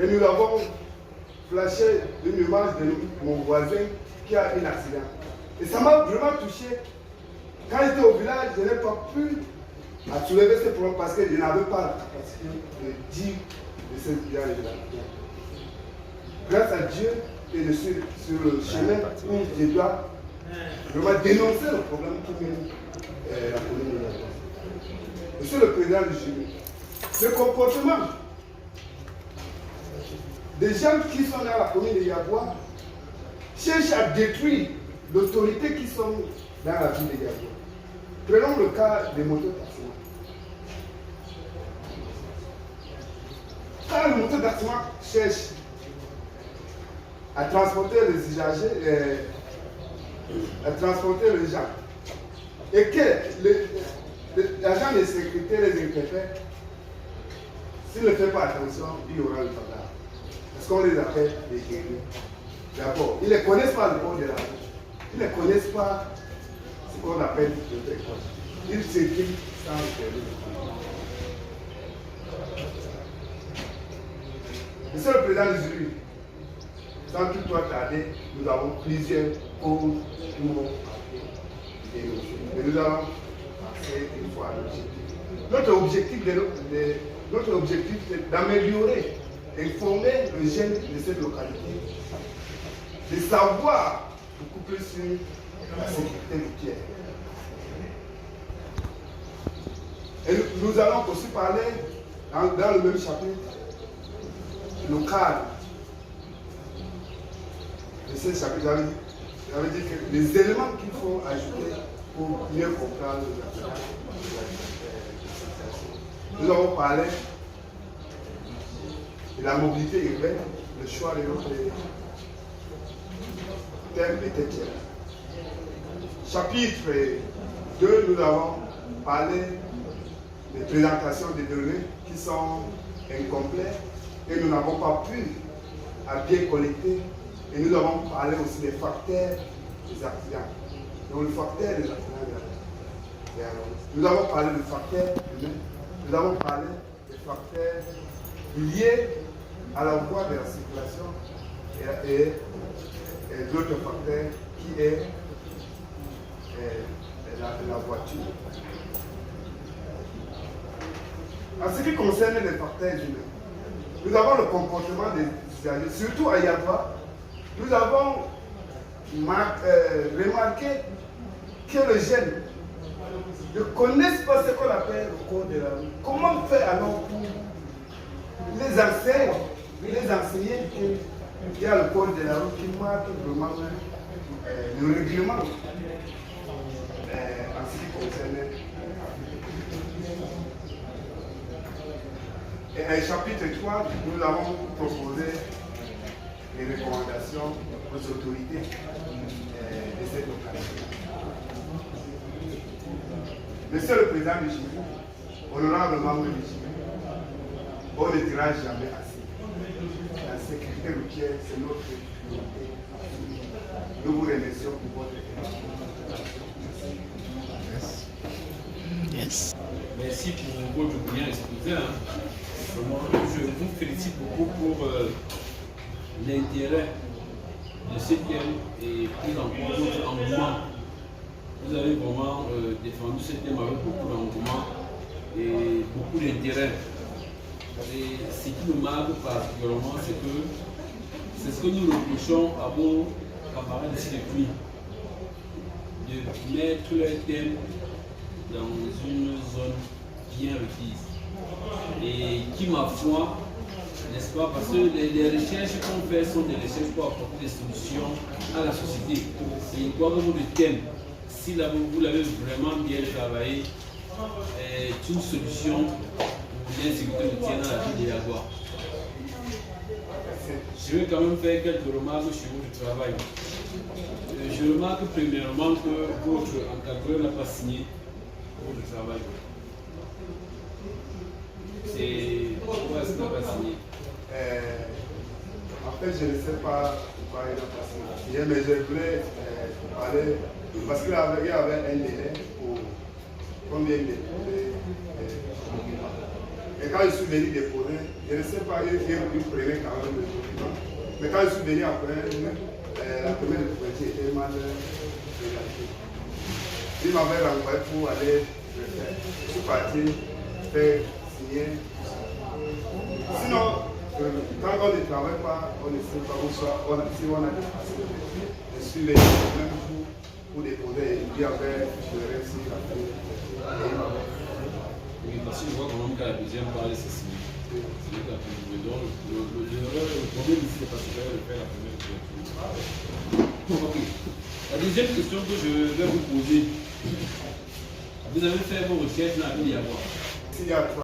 Et nous avons flashé une image de mon voisin qui a un accident. Et ça m'a vraiment touché. Quand j'étais au village, je n'ai pas pu soulever ce problème parce que je n'avais pas la capacité de dire de ce bien là. Grâce à Dieu, et sur le chemin où je dois vraiment dénoncer le problème qui mène la commune de Yagua. Monsieur le président du jury, le comportement des gens qui sont dans la commune de Yagua cherchent à détruire l'autorité qui sont dans la ville de Yagua. Prenons le cas des motos-taximans. Quand le moto-taximan cherche à transporter les usagers, à transporter les gens, et que l'agent de sécurité les interpelle, s'il ne fait pas attention, il y aura le bagage. Parce qu'on les appelle des guerriers. D'abord, ils ne connaissent pas le code de la route. Ils ne connaissent pas ce qu'on appelle le précoce. Ils circulent sans le permis. Monsieur le président du jury, sans toutefois tarder, nous avons plusieurs causes pour dénoncer. Et nous allons passer une fois à l'objectif. Notre objectif, c'est d'améliorer, d'informer les jeunes de cette localité, de savoir beaucoup plus sur la sécurité routière. Et nous allons aussi parler, dans le même chapitre, le cadre de ce chapitre. J'avais dit que les éléments qu'il faut ajouter pour mieux comprendre nous avons parlé de la mobilité urbaine, le choix de notre thème était clair. Chapitre 2, nous avons parlé des présentations des données qui sont incomplètes et nous n'avons pas pu à bien collecter. Et nous avons parlé aussi des facteurs des accidents. Donc le facteur des accidents. Nous avons parlé des facteurs humains. Nous avons parlé des facteurs liés à la voie de la circulation et d'autres facteurs qui est la voiture. En ce qui concerne les facteurs humains, nous avons le comportement des usagers, surtout à Yagua. Nous avons remarqué que les jeunes ne connaissent pas ce qu'on appelle le code de la route. Comment faire alors pour les enseigner qu'il y a le code de la route qui marque vraiment le règlement en ce qui concerne. Et à chapitre 3, nous avons proposé les recommandations aux autorités de cette localité. Monsieur le président du jury, honorable membre du jury, on ne dira jamais assez. La sécurité routière, c'est notre priorité. Nous vous remercions pour votre Yes. Merci pour votre bien exposé. Je vous félicite beaucoup pour l'intérêt de ce thème et plus encore votre engouement. Vous avez vraiment défendu ce thème avec beaucoup d'engouement et beaucoup d'intérêt. Et ce qui nous marque particulièrement, c'est que c'est ce que nous reprochons à vos camarades ici depuis, de mettre leur thème dans une zone bien requise. Et qui, ma foi, n'est-ce pas, parce que les recherches qu'on fait sont des recherches pour apporter des solutions à la société. Et quoi que le thème, si vous l'avez vraiment bien travaillé, est une solution pour l'insécurité routière dans la ville de Yagua. Je vais quand même faire quelques remarques sur votre travail. Je remarque premièrement que votre encadreur n'a pas signé votre travail. Pourquoi est-ce qu'il n'a pas signé? En fait, je ne sais pas pourquoi il n'a pas signé, mais je voulais parler, parce qu'il y avait un délai pour combien de délais. Et quand je suis venu déposer, je ne sais pas, il prenait quand même le document. Mais quand je suis venu après, la première couverture était mal réalisée. Il m'avait renvoyé pour aller le faire. Je suis parti faire signer. Sinon, quand on ne travaille pas, on ne sait pas où soit, si on a des facilités. Je suis venu même pour déposer, il y avait, je réussi à faire. Oui, parce que je vois quand même qu'à la deuxième page, c'est signé. C'est la première. Donc, le problème ici, c'est parce que je vais faire la première couverture. Ok. La deuxième question que je vais vous poser, vous avez fait vos recherches dans la ville d'Yawa.